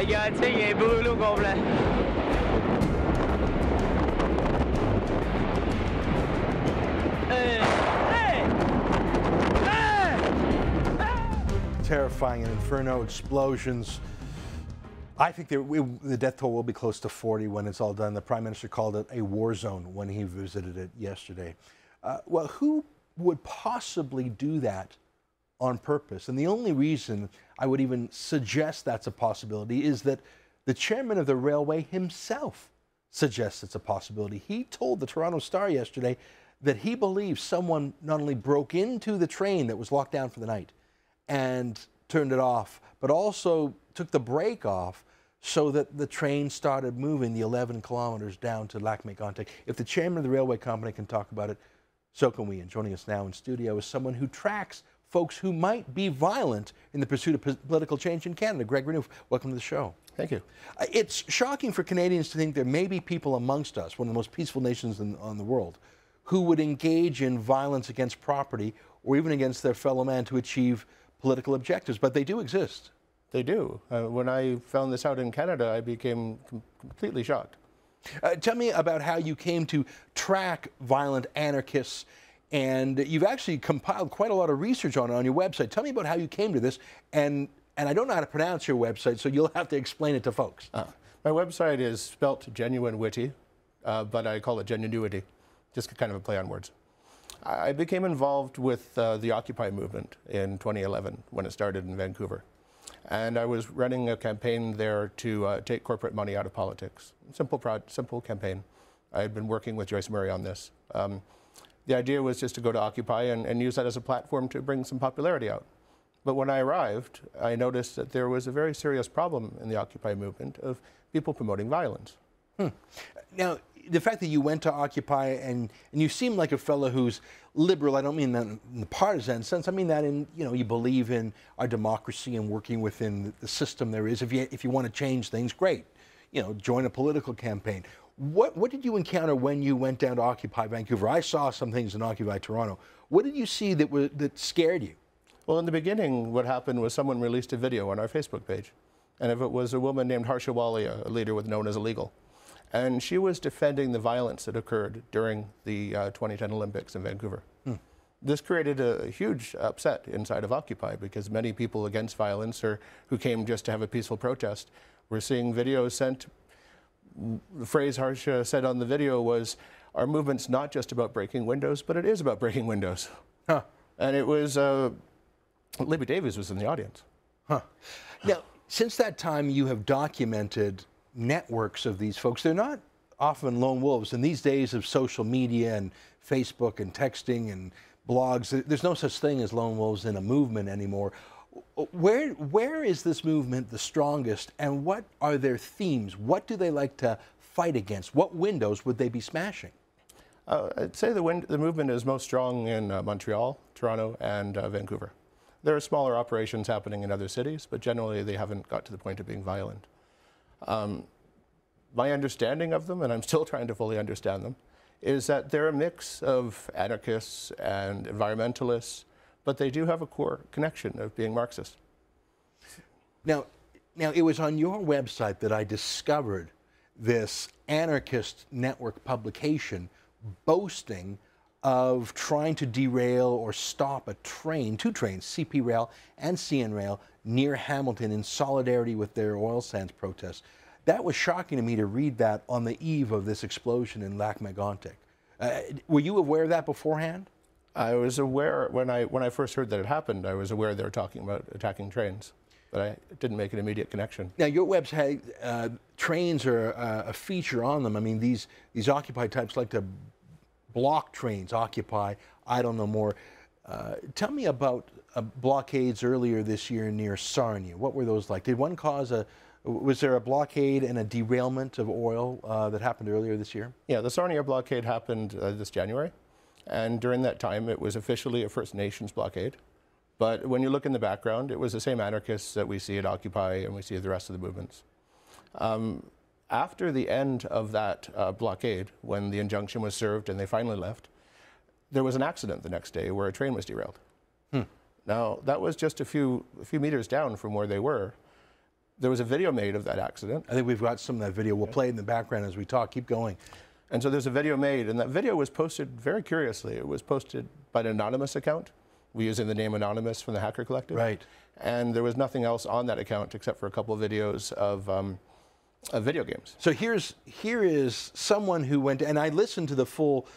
giờ anh suy nghĩ vui luôn cùng là. Terrifying and inferno explosions. I think the death toll will be close to 40 when it's all done. The Prime Minister called it a war zone when he visited it yesterday. Well, who would possibly do that on purpose? And the only reason I would even suggest that's a possibility is that the chairman of the railway himself suggests it's a possibility. He told the Toronto Star yesterday that he believes someone not only broke into the train that was locked down for the night and turned it off, but also took the brake off so that the train started moving the 11 kilometers down to Lac Magantic. If the chairman of the railway company can talk about it, so can we. And joining us now in studio is someone who tracks folks who might be violent in the pursuit of political change in Canada. Greg Renouf, welcome to the show. Thank you. It's shocking for Canadians to think there may be people amongst us, one of the most peaceful nations on the world, who would engage in violence against property or even against their fellow man to achieve political objectives, but they do exist. They do. When I found this out in Canada, I became completely shocked. Tell me about how you came to track violent anarchists, and you've actually compiled quite a lot of research on it on your website. Tell me about how you came to this, and I don't know how to pronounce your website, so you'll have to explain it to folks. My website is spelt genuine witty, but I call it genuinity, just kind of a play on words. I became involved with the Occupy movement in 2011 when it started in Vancouver. And I was running a campaign there to take corporate money out of politics. Simple campaign. I had been working with Joyce Murray on this. The idea was just to go to Occupy and use that as a platform to bring some popularity out. But when I arrived, I noticed that there was a very serious problem in the Occupy movement of people promoting violence. Now, the fact that you went to Occupy and you seem like a fellow who's liberal, I don't mean that in the partisan sense, I mean that in, you believe in our democracy and working within the system there is. If you want to change things, great. Join a political campaign. What did you encounter when you went down to Occupy Vancouver? I saw some things in Occupy Toronto. What did you see that scared you? Well, in the beginning, what happened was someone released a video on our Facebook page. And if it was a woman named Harsha Walia, a leader known as Illegal. And she was defending the violence that occurred during the 2010 Olympics in Vancouver. This created a huge upset inside of Occupy because many people against violence or who came just to have a peaceful protest were seeing videos sent. The phrase Harsha said on the video was, our movement's not just about breaking windows, but it is about breaking windows. And it was, Libby Davies was in the audience. Now, since that time, you have documented networks of these folks. They're not often lone wolves. In these days of social media and Facebook and texting and blogs, there's no such thing as lone wolves in a movement anymore. Where is this movement the strongest, and what are their themes? What do they like to fight against? What windows would they be smashing? I'd say the movement is most strong in Montreal, Toronto, and Vancouver. There are smaller operations happening in other cities, but generally they haven't got to the point of being violent. My understanding of them, and I'm still trying to fully understand them, is that they're a mix of anarchists and environmentalists, but they do have a core connection of being Marxist. Now it was on your website that I discovered this anarchist network publication boasting of trying to derail or stop a train, two trains, CP Rail and CN Rail, near Hamilton in solidarity with their oil sands protests. That was shocking to me to read that on the eve of this explosion in Lac Magantic. Were you aware of that beforehand? I was aware, when I first heard that it happened, I was aware they were talking about attacking trains, but I didn't make an immediate connection. Now, your website, trains are a feature on them. I mean, these Occupy types like to block trains, Occupy, I don't know more. Tell me about blockades earlier this year near Sarnia. What were those like? Did one cause was there a blockade and a derailment of oil that happened earlier this year? Yeah, the Sarnia blockade happened this January. And during that time, it was officially a First Nations blockade. But when you look in the background, it was the same anarchists that we see at Occupy and we see at the rest of the movements. After the end of that blockade, when the injunction was served and they finally left, there was an accident the next day where a train was derailed. Now, that was just a few meters down from where they were. there was a video made of that accident. I think we've got some of that video. We'll play it in the background as we talk. Keep going. And so there's a video made, and that video was posted very curiously. It was posted by an anonymous account. We're using the name Anonymous from the Hacker Collective. Right. And there was nothing else on that account except for a couple of videos of video games. So here is someone who went, and I listened to the full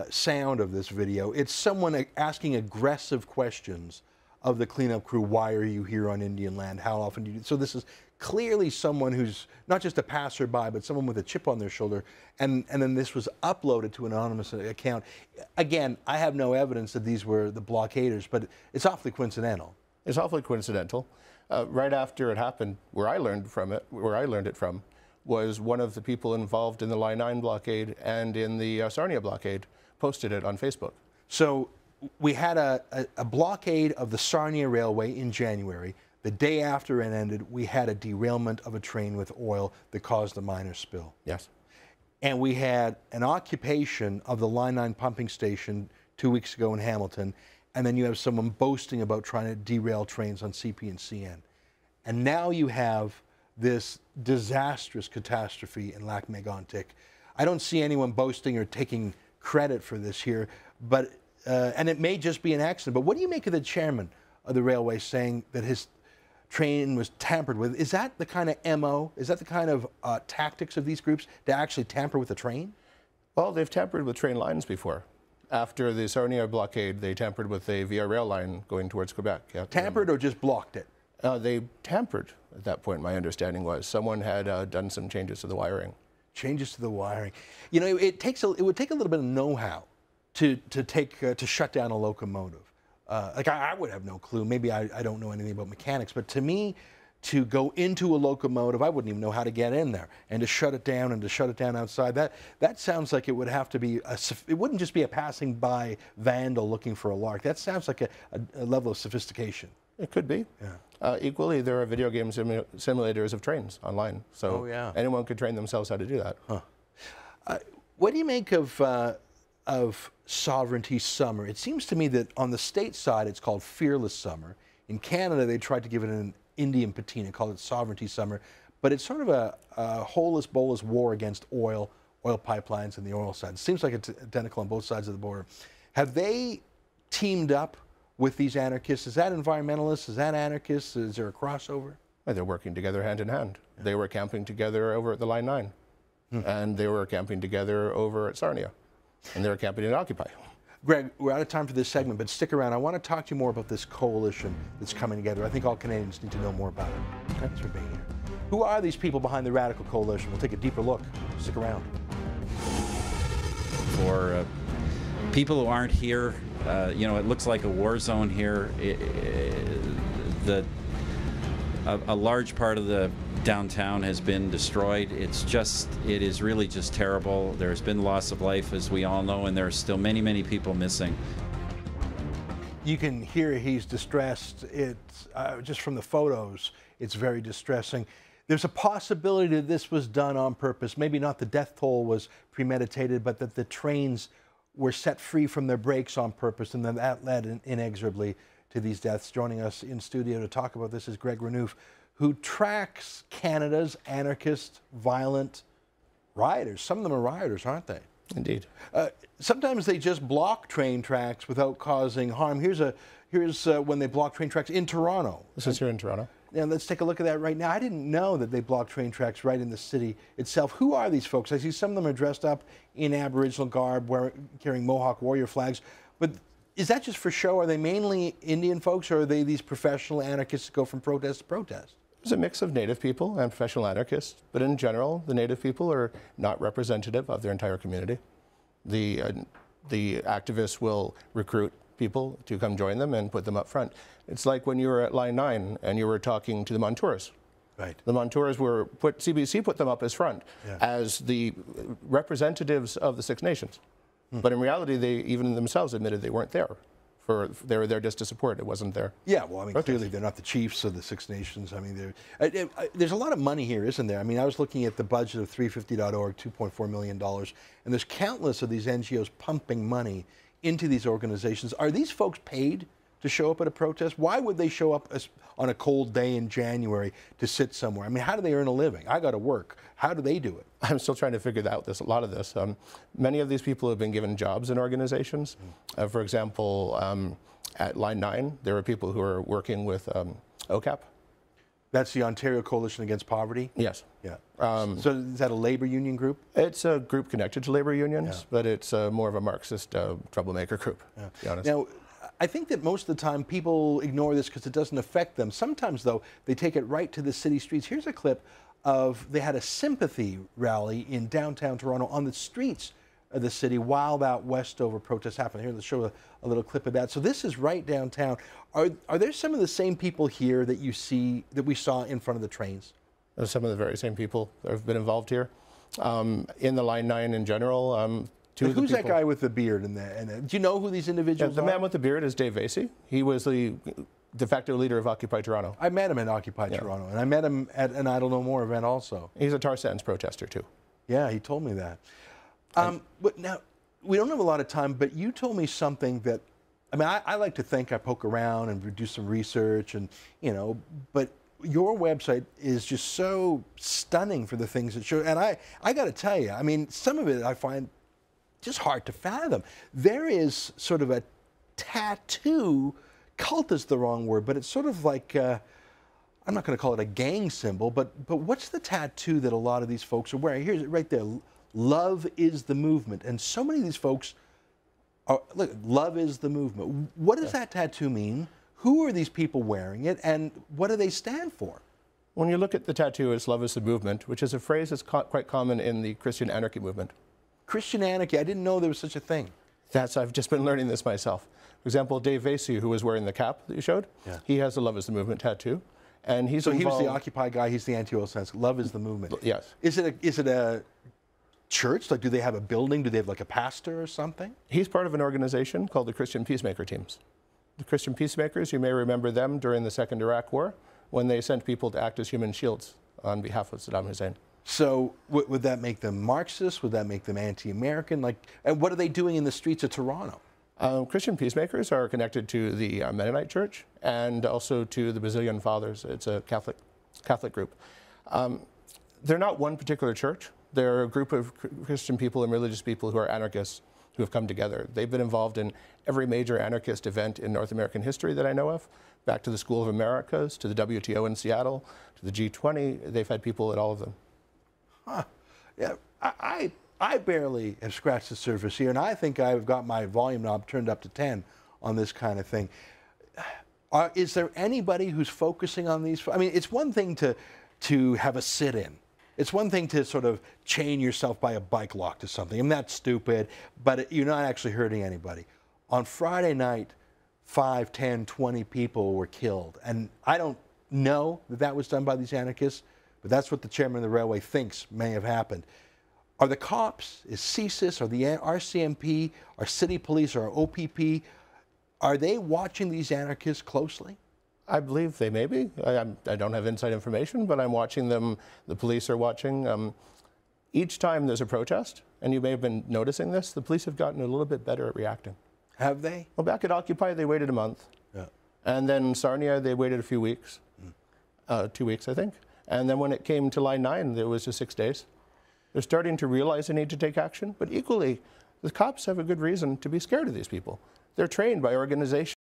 sound of this video. It's someone asking aggressive questions of the cleanup crew. Why are you here on Indian land? How often do you do? So this is clearly someone who's not just a passerby, but someone with a chip on their shoulder. And then this was uploaded to an anonymous account. Again, I have no evidence that these were the blockaders, but it's awfully coincidental. It's awfully coincidental. Right after it happened, where I learned it from, was one of the people involved in the Line 9 blockade and in the Sarnia blockade posted it on Facebook. So we had a blockade of the Sarnia Railway in January. The day after it ended, we had a derailment of a train with oil that caused a minor spill. Yes. And we had an occupation of the Line 9 pumping station 2 weeks ago in Hamilton. And then you have someone boasting about trying to derail trains on CP and CN. And now you have this disastrous catastrophe in Lac Magantic. I don't see anyone boasting or taking credit for this here, but and it may just be an accident. But what do you make of the chairman of the railway saying that his train was tampered with? Is that the kind of MO? Is that the kind of tactics of these groups to actually tamper with a train? Well, they've tampered with train lines before. After the Sarnia blockade, they tampered with a Via Rail line going towards Quebec. Yeah. Tampered or just blocked it? They tampered at that point, my understanding was. Someone had done some changes to the wiring. Changes to the wiring. You know, it would take a little bit of know-how to shut down a locomotive. Like I would have no clue. Maybe I don't know anything about mechanics, but to me, to go into a locomotive, I wouldn't even know how to get in there, and to shut it down and to shut it down outside. That sounds like it would have to be it wouldn't just be a passing by vandal looking for a lark. That sounds like a level of sophistication. It could be. Yeah. Equally, there are video game simulators of trains online, so anyone could train themselves how to do that. Huh. What do you make of Sovereignty Summer? It seems to me that on the state side, it's called Fearless Summer. In Canada, they tried to give it an Indian patina, called it Sovereignty Summer, but it's sort of a holus bolus war against oil pipelines and the oil side. It seems like it's identical on both sides of the border. Have they teamed up with these anarchists? Is that environmentalists? Is that anarchists? Is there a crossover? Well, they're working together hand in hand. Yeah. They were camping together over at the Line 9, and they were camping together over at Sarnia, and they were camping at Occupy. Greg, we're out of time for this segment, but stick around. I want to talk to you more about this coalition that's coming together. I think all Canadians need to know more about it. Thanks for being here. Who are these people behind the Radical Coalition? We'll take a deeper look. Stick around. For people who aren't here, you know, it looks like a war zone here. A large part of the downtown has been destroyed. It is really just terrible. There's been loss of life, as we all know, and there are still many, many people missing. You can hear he's distressed. It's just from the photos, it's very distressing. There's a possibility that this was done on purpose. Maybe not the death toll was premeditated, but that the trains were set free from their brakes on purpose, and then that led inexorably to these deaths. Joining us in studio to talk about this is Greg Renouf, who tracks Canada's anarchist, violent rioters. Some of them are rioters, aren't they? Indeed. Sometimes they just block train tracks without causing harm. Here's when they block train tracks in Toronto. This is here in Toronto. Yeah, let's take a look at that right now. I didn't know that they block train tracks right in the city itself. Who are these folks? I see some of them are dressed up in Aboriginal garb, carrying Mohawk warrior flags. But is that just for show? Are they mainly Indian folks, or are they these professional anarchists that go from protest to protest? It's a mix of Native people and professional anarchists, but in general, the Native people are not representative of their entire community. The activists will recruit people to come join them and put them up front. It's like when you were at Line 9 and you were talking to the Montours. Right. The Montours CBC put them up as front, as the representatives of the Six Nations. But in reality, they even themselves admitted they weren't there. They were there just to support. It wasn't there. Yeah, well, I mean, clearly they're not the chiefs of the Six Nations. I mean, there's a lot of money here, isn't there? I mean, I was looking at the budget of 350.org, $2.4 million, and there's countless of these NGOs pumping money into these organizations. Are these folks paid to show up at a protest? Why would they show up on a cold day in January to sit somewhere? I mean, how do they earn a living? I got to work. How do they do it? I'm still trying to figure out a lot of this. Many of these people have been given jobs in organizations. For example, at Line 9, there are people who are working with OCAP. That's the Ontario Coalition Against Poverty? Yes. Yeah. So is that a labor union group? It's a group connected to labor unions, but it's more of a Marxist troublemaker group, to be honest. Now, I think that most of the time people ignore this because it doesn't affect them. Sometimes, though, they take it right to the city streets. Here's a clip of they had a sympathy rally in downtown Toronto on the streets of the city while that Westover protest happened. Here, let's show a little clip of that. So this is right downtown. Are there some of the same people here that you see, that we saw in front of the trains? Some of the very same people that have been involved here. In the Line 9 in general, who's that guy with the beard? Do you know who these individuals are? The are? man with the beard is Dave Vasey. He was the de facto leader of Occupy Toronto. I met him at Occupy Toronto, and I met him at an Idle No More event also. He's a tar sands protester, too. Yeah, he told me that. But now, we don't have a lot of time, but you told me something that, I mean, I like to think, I poke around and do some research, and, you know, but your website is just so stunning for the things it shows. And I got to tell you, I mean, some of it I find just hard to fathom. There is sort of a tattoo, cult is the wrong word, but it's sort of like, I'm not going to call it a gang symbol, but what's the tattoo that a lot of these folks are wearing? Here's it right there. Love is the movement. And so many of these folks are, look, love is the movement. What does that tattoo mean? Who are these people wearing it? And what do they stand for? When you look at the tattoo, it's love is the movement, which is a phrase that's quite common in the Christian anarchy movement. Christian anarchy, I didn't know there was such a thing. I've just been learning this myself. For example, Dave Vasey, who was wearing the cap that you showed, he has a love is the movement tattoo. And he's he was the Occupy guy, he's the anti-oil sense. Love is the movement. Yes. Is it a church? Like, do they have a building? Do they have like a pastor or something? He's part of an organization called the Christian Peacemaker Teams. The Christian Peacemakers, you may remember them during the Second Iraq War when they sent people to act as human shields on behalf of Saddam Hussein. So would that make them Marxist? Would that make them anti-American? Like, and what are they doing in the streets of Toronto? Christian Peacemakers are connected to the Mennonite Church and also to the Basilian Fathers. It's a Catholic group. They're not one particular church. They're a group of Christian people and religious people who are anarchists who have come together. They've been involved in every major anarchist event in North American history that I know of, back to the School of Americas, to the WTO in Seattle, to the G20. They've had people at all of them. Huh. Yeah, I barely have scratched the surface here, and I think I've got my volume knob turned up to 10 on this kind of thing. Is there anybody who's focusing on these? I mean, it's one thing to have a sit-in. It's one thing to sort of chain yourself by a bike lock to something. I mean, that's stupid, but you're not actually hurting anybody. On Friday night, 5, 10, 20 people were killed. And I don't know that that was done by these anarchists, but that's what the chairman of the railway thinks may have happened. Are the cops, is CSIS, or the RCMP, or city police, or OPP, are they watching these anarchists closely? I believe they may be. I don't have inside information, but I'm watching them. The police are watching. Each time there's a protest, and you may have been noticing this, the police have gotten a little bit better at reacting. Have they? Well, back at Occupy, they waited a month. Yeah. And then Sarnia, they waited a few weeks, 2 weeks, I think. And then when it came to Line 9, it was just 6 days. They're starting to realize they need to take action, but equally, the cops have a good reason to be scared of these people. They're trained by organizations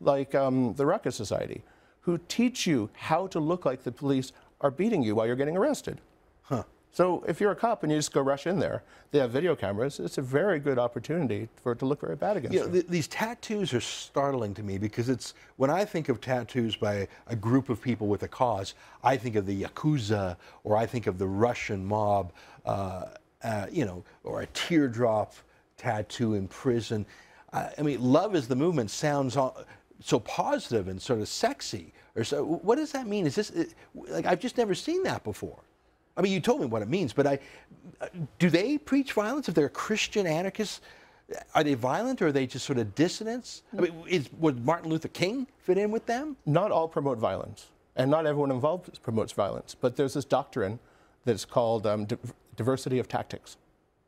like the Ruckus Society, who teach you how to look like the police are beating you while you're getting arrested. Huh. So if you're a cop and you just go rush in there, they have video cameras, it's a very good opportunity for it to look very bad against you. These tattoos are startling to me because it's, when I think of tattoos by a group of people with a cause, I think of the Yakuza, or I think of the Russian mob, you know, or a teardrop tattoo in prison. I mean, love is the movement sounds so positive and sort of sexy. Or so, what does that mean? Is this, like, I've just never seen that before. I mean, you told me what it means, but do they preach violence? If they're Christian anarchists, are they violent, or are they just sort of dissidents? I mean, would Martin Luther King fit in with them? Not all promote violence, and not everyone involved promotes violence. But there's this doctrine that's called diversity of tactics,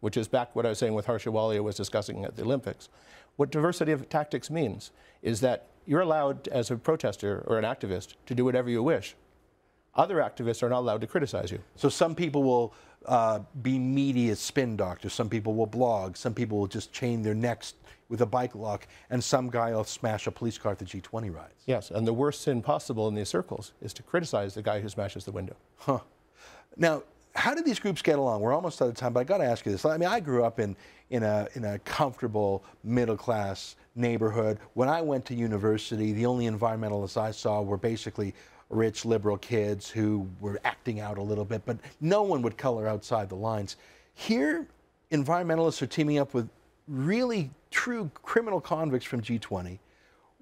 which is back what I was saying with Harsha Walia was discussing at the Olympics. What diversity of tactics means is that you're allowed, as a protester or an activist, to do whatever you wish. Other activists are not allowed to criticize you. So some people will be media spin doctors, some people will blog, some people will just chain their necks with a bike lock, and some guy will smash a police car at the G20 rides. Yes, and the worst sin possible in these circles is to criticize the guy who smashes the window. Huh. Now, how do these groups get along? We're almost out of time, but I got to ask you this. I mean, I grew up in a comfortable middle-class neighborhood. When I went to university, the only environmentalists I saw were basically rich liberal kids who were acting out a little bit, but no one would color outside the lines. Here, environmentalists are teaming up with really true criminal convicts from G20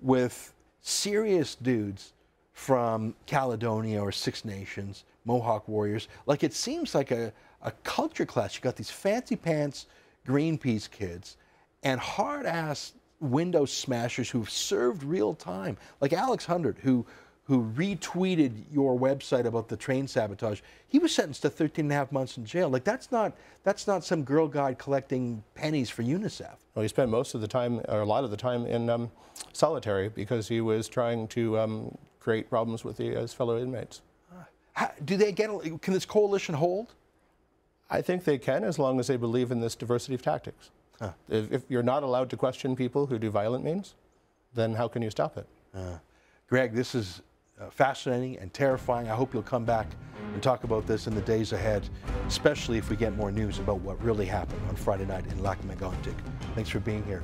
with serious dudes from Caledonia or Six Nations, Mohawk warriors. Like, it seems like a culture clash. You got these fancy pants Greenpeace kids and hard-ass window smashers who've served real time, like Alex Hundred, who retweeted your website about the train sabotage. He was sentenced to 13.5 months in jail. Like, that's not some girl guide collecting pennies for UNICEF. Well, he spent most of the time, or a lot of the time, in solitary because he was trying to create problems with his fellow inmates. Do they get? Can this coalition hold? I think they can, as long as they believe in this diversity of tactics. Huh. If you're not allowed to question people who do violent means, then how can you stop it? Greg, this is fascinating and terrifying. I hope you'll come back and talk about this in the days ahead, especially if we get more news about what really happened on Friday night in Lac Magantic. Thanks for being here.